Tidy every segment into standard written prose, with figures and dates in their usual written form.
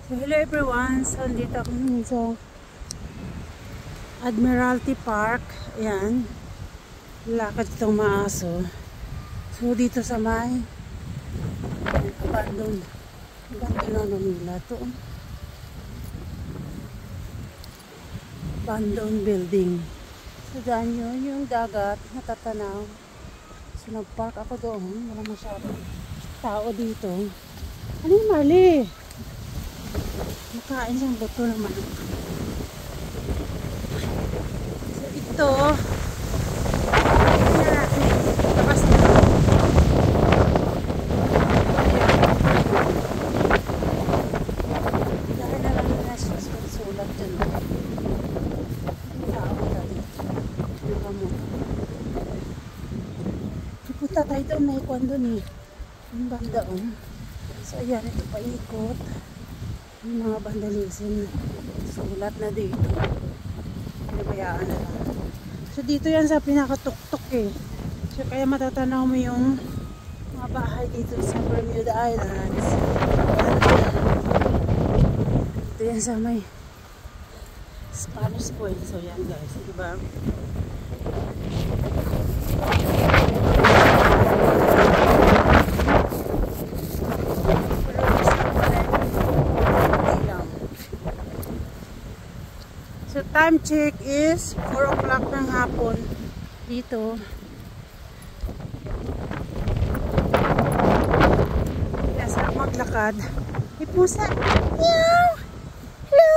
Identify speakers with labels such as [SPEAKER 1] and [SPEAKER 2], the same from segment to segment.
[SPEAKER 1] Hello everyone, so dito ako sa Admiralty Park. Ayan, lakad itong maaso. So dito sa may abandon na nila to, abandon building. So dyan yun yung dagat natatanaw. So nagpark ako doon, wala masyadong tao dito. Ano yung Marley? Makain siyang buto ng manok. So ito, tingnan natin, labas na. Dahil na lang na sulat dyan. Ang tao na dito. Nakamot. Pupunta tayo doon, may kwan doon eh. Ang banda doon. So ayan, ito paikot. Yung mga vandalism, sulat na dito. Pinabayaan na lang. So dito yan sa pinakatuktok eh. So kaya matatanaw mo yung mga bahay dito sa Bermuda Islands. Ito yan sa may Spanish Point. So yan guys, diba? So time check is 4 o'clock ng hapon dito. Kaya sarap maglakad. May pusa. Meow! Hello!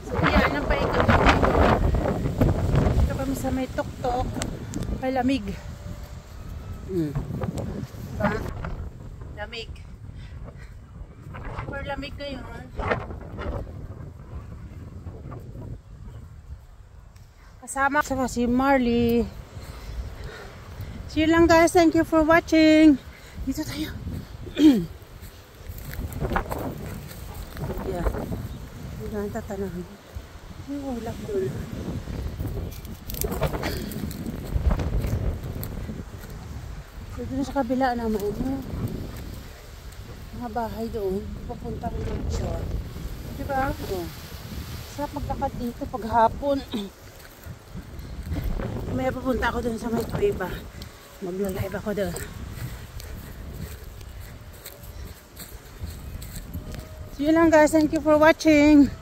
[SPEAKER 1] So yan ang paikot. Dito kami sa may tuktok. May lamig. Diba? Lamig. Super lamig ngayon. Kasama sa si Marley. See you lang guys. Thank you for watching. Dito tayo. Yeah. Dito ang tatanahan. Yung ulap doon. So, doon sa kabila naman, mga bahay doon, papunta rin doon siya. Diba? O, sarap maglakad dito pag hapon. May papunta ako doon sa may kuweba. Magla-live ako doon. So, yun lang guys. Thank you for watching.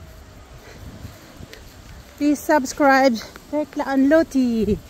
[SPEAKER 1] Please subscribe. Tekla and Loti.